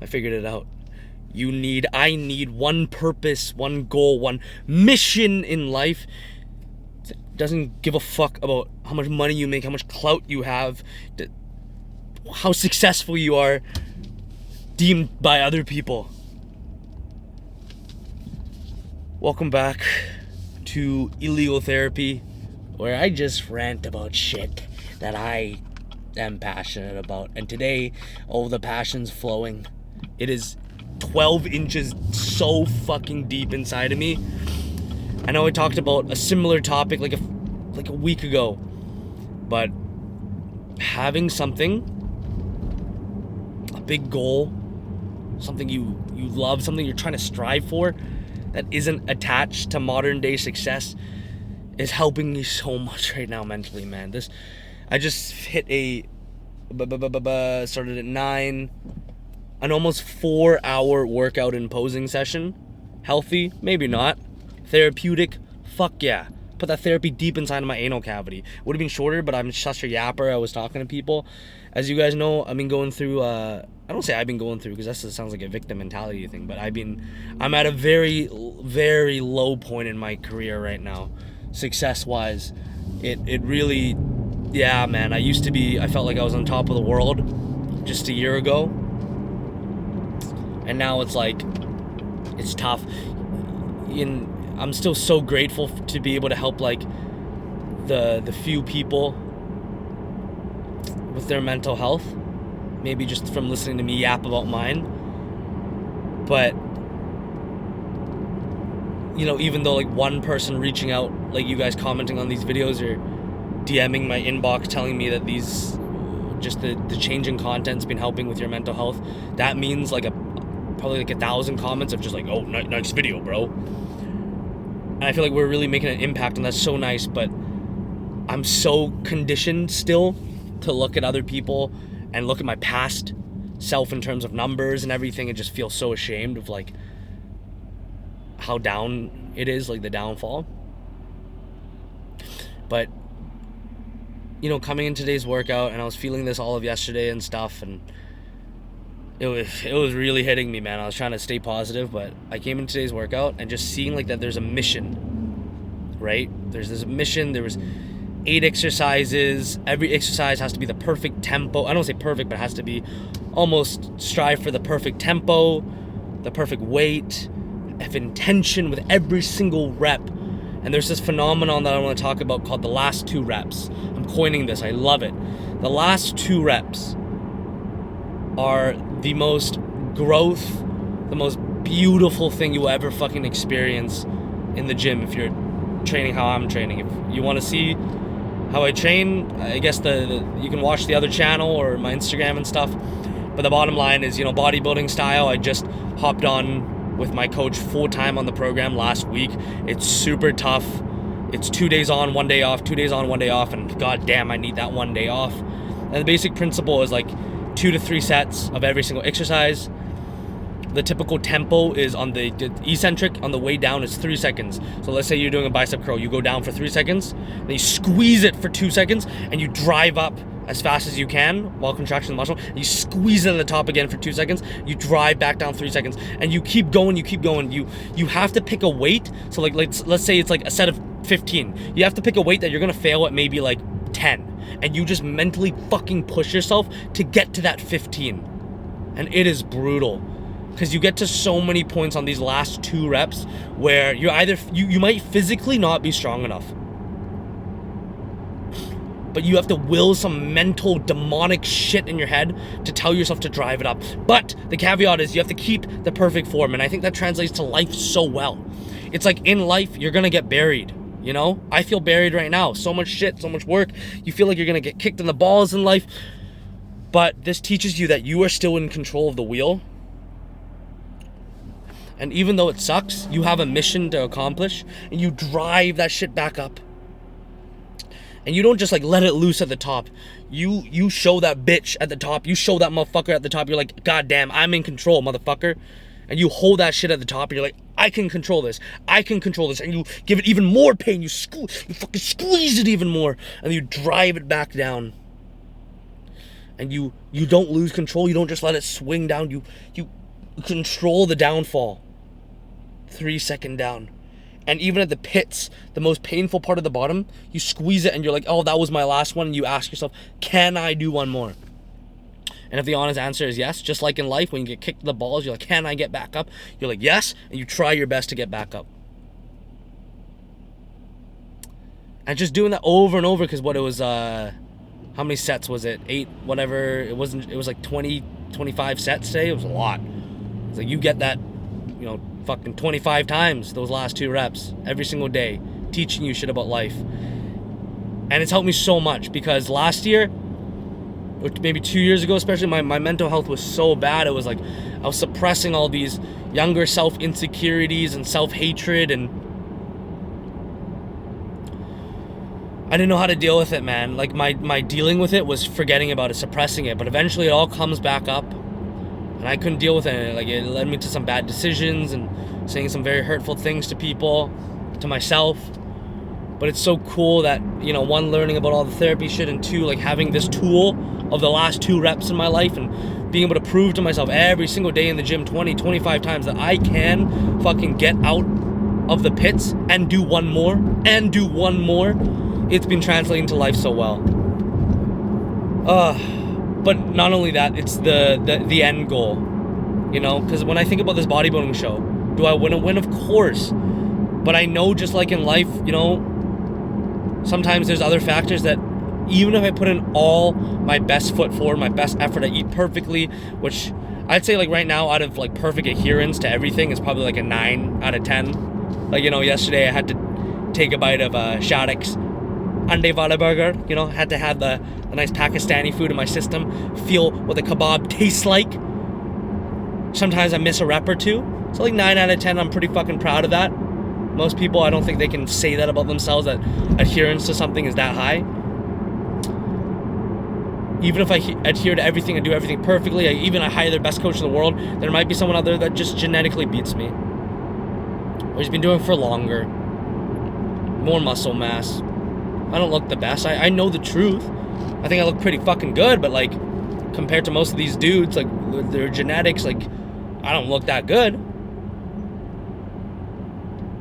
I figured it out. I need one purpose, one goal, one mission in life. It doesn't give a fuck about how much money you make, how much clout you have, how successful you are deemed by other people. Welcome back to Illegal Therapy, where I just rant about shit that I am passionate about. And today, the passion's flowing. It is 12 inches so fucking deep inside of me. I know I talked about a similar topic like a week ago, but having something, a big goal, something you love, something you're trying to strive for that isn't attached to modern day success is helping me so much right now mentally, man. I just hit started at 9, an almost 4-hour workout and posing session. Healthy? Maybe not. Therapeutic? Fuck yeah. Put that therapy deep inside of my anal cavity. Would have been shorter, but I'm such a yapper. I was talking to people. As you guys know, I've been going through, I don't say I've been going through because that sounds like a victim mentality thing, but I'm at a very, very low point in my career right now, success-wise. It really, yeah, man, I felt like I was on top of the world just a year ago. And now it's like, it's tough. I'm still so grateful to be able to help like the few people with their mental health. Maybe just from listening to me yap about mine. But, even though like one person reaching out, like you guys commenting on these videos or DMing my inbox telling me that the change in content's been helping with your mental health, that means like probably like 1,000 comments of just like, oh, nice video, bro. And I feel like we're really making an impact, and that's so nice, but I'm so conditioned still to look at other people and look at my past self in terms of numbers and everything and just feel so ashamed of like how down it is, like the downfall. But, coming in today's workout, and I was feeling this all of yesterday and stuff, and it was really hitting me, man. I was trying to stay positive, but I came in today's workout and just seeing like that there's a mission, right? There's this mission. There was 8 exercises. Every exercise has to be the perfect tempo. I don't say perfect, but it has to be almost strive for the perfect tempo, the perfect weight, of intention with every single rep. And there's this phenomenon that I want to talk about called the last 2 reps. I'm coining this. I love it. The last 2 reps are the most growth, the most beautiful thing you will ever fucking experience in the gym if you're training how I'm training. If you want to see how I train, I guess you can watch the other channel or my Instagram and stuff. But the bottom line is, bodybuilding style. I just hopped on with my coach full time on the program last week. It's super tough. It's 2 days on, 1 day off, 2 days on, 1 day off, and god damn, I need that 1 day off. And the basic principle is like 2 to 3 sets of every single exercise. The typical tempo is on the eccentric, on the way down is 3 seconds. So let's say you're doing a bicep curl, you go down for 3 seconds, then you squeeze it for 2 seconds, and you drive up as fast as you can while contracting the muscle. You squeeze it at the top again for 2 seconds, you drive back down 3 seconds, and you keep going. You have to pick a weight. So like let's say it's like a set of 15. You have to pick a weight that you're gonna fail at maybe like 10. And you just mentally fucking push yourself to get to that 15. And it is brutal. Because you get to so many points on these last 2 reps where you're either, you might physically not be strong enough. But you have to will some mental demonic shit in your head to tell yourself to drive it up. But the caveat is you have to keep the perfect form. And I think that translates to life so well. It's like in life, you're going to get buried. I feel buried right now. So much shit, so much work. You feel like you're going to get kicked in the balls in life. But this teaches you that you are still in control of the wheel. And even though it sucks, you have a mission to accomplish. And you drive that shit back up. And you don't just like let it loose at the top. You show that bitch at the top. You show that motherfucker at the top. You're like, God damn, I'm in control, motherfucker. And you hold that shit at the top and you're like, I can control this. I can control this. And you give it even more pain. You fucking squeeze it even more. And you drive it back down. and you don't lose control. You don't just let it swing down. You control the downfall. 3-second down. And even at the pits, the most painful part of the bottom, you squeeze it and you're like, oh, that was my last one. And you ask yourself, can I do one more? And if the honest answer is yes, just like in life, when you get kicked to the balls, you're like, can I get back up? You're like, yes, and you try your best to get back up. And just doing that over and over, because what it was, how many sets was it? 8, whatever. It was like 20, 25 sets today. It was a lot. It's like you get that, fucking 25 times those last 2 reps every single day, teaching you shit about life. And it's helped me so much, because last year, or maybe 2 years ago especially, my mental health was so bad. It was like I was suppressing all these younger self insecurities and self-hatred, and I didn't know how to deal with it, man. Like my dealing with it was forgetting about it, suppressing it, but eventually it all comes back up, and I couldn't deal with it. Like, it led me to some bad decisions and saying some very hurtful things to people, to myself. But it's so cool that, one, learning about all the therapy shit, and 2, like, having this tool of the last 2 reps in my life and being able to prove to myself every single day in the gym 20, 25 times that I can fucking get out of the pits and do one more and do one more. It's been translating to life so well. But not only that, it's the end goal, because when I think about this bodybuilding show, do I want to win? Of course. But I know, just like in life, sometimes there's other factors that, even if I put in all my best foot forward, my best effort, I eat perfectly, which I'd say, like, right now, out of, like, perfect adherence to everything, is probably like a 9 out of 10. Like, yesterday I had to take a bite of Shattuck's Ande Wada burger, had to have the nice Pakistani food in my system, feel what the kebab tastes like. Sometimes I miss a rep or 2. So, like, 9 out of 10, I'm pretty fucking proud of that. Most people, I don't think they can say that about themselves, that adherence to something is that high. Even if I adhere to everything and do everything perfectly, I hire the best coach in the world, there might be someone out there that just genetically beats me. Or he's been doing it for longer. More muscle mass. I don't look the best. I know the truth. I think I look pretty fucking good, but, like, compared to most of these dudes, like, their genetics, like, I don't look that good.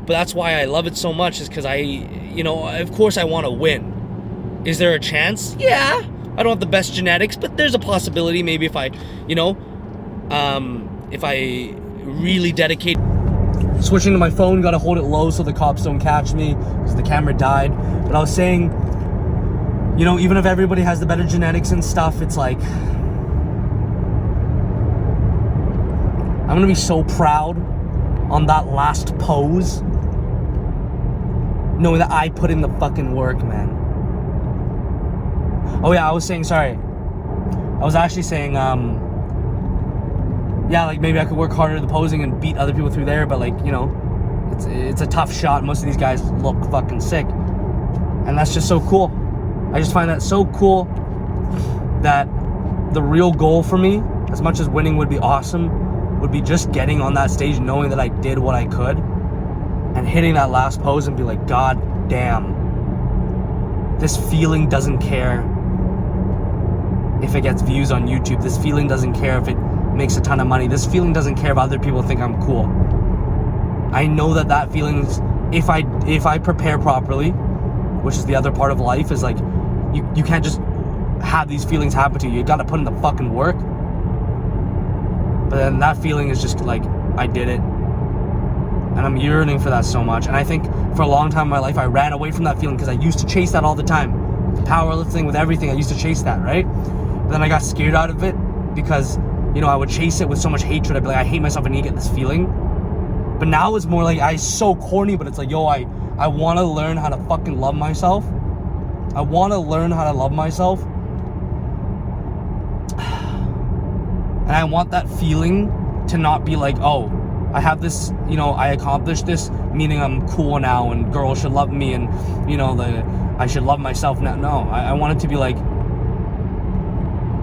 But that's why I love it so much, is because of course I want to win. Is there a chance? Yeah. I don't have the best genetics, but there's a possibility. Maybe if I, if I really dedicate. Switching to my phone, gotta hold it low so the cops don't catch me, because the camera died. But I was saying, even if everybody has the better genetics and stuff, it's like, I'm gonna be so proud on that last pose, knowing that I put in the fucking work, man. Oh yeah, I was actually saying, like, maybe I could work harder at the posing and beat other people through there, but, like, it's a tough shot. Most of these guys look fucking sick, and that's just so cool. I just find that so cool that the real goal for me, as much as winning would be awesome, would be just getting on that stage, knowing that I did what I could, and hitting that last pose and be like, God damn, this feeling doesn't care if it gets views on YouTube. This feeling doesn't care if it makes a ton of money. This feeling doesn't care if other people think I'm cool. I know that feeling, if I prepare properly, which is the other part of life, is like, you can't just have these feelings happen to you. You gotta put in the fucking work. But then that feeling is just like, I did it. And I'm yearning for that so much. And I think for a long time in my life, I ran away from that feeling, because I used to chase that all the time. With powerlifting, with everything, I used to chase that, right? But then I got scared out of it, because, I would chase it with so much hatred. I'd be like, I hate myself, I need to get this feeling. But now it's more like, it's so corny, but it's like, I want to learn how to fucking love myself. I want to learn how to love myself. And I want that feeling to not be like, oh, I have this, I accomplished this, meaning I'm cool now and girls should love me and, I should love myself now. No, I want it to be like,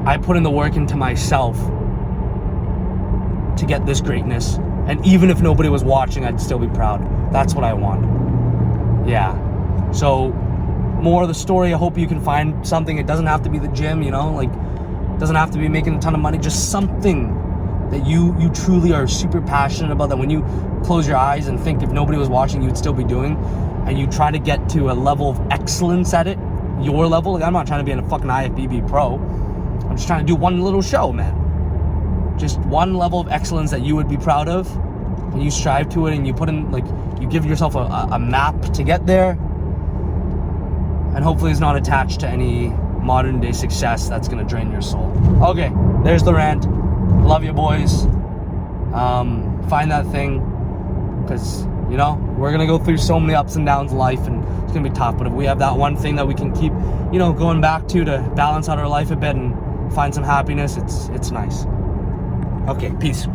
I put in the work into myself to get this greatness. And even if nobody was watching, I'd still be proud. That's what I want. Yeah. So, more of the story, I hope you can find something. It doesn't have to be the gym, like, Doesn't have to be making a ton of money, just something that you truly are super passionate about, that when you close your eyes and think if nobody was watching, you'd still be doing, and you try to get to a level of excellence at it, your level. Like, I'm not trying to be a fucking IFBB pro. I'm just trying to do one little show, man. Just one level of excellence that you would be proud of, and you strive to it, and you put in, like, you give yourself a map to get there, and hopefully it's not attached to any modern day success that's gonna drain your soul. Okay, there's the rant. Love you, boys. Find that thing, because, you know, we're gonna go through so many ups and downs in life, and it's gonna be tough, but if we have that one thing that we can keep, you know, going back to balance out our life a bit and find some happiness, it's nice. Okay, peace.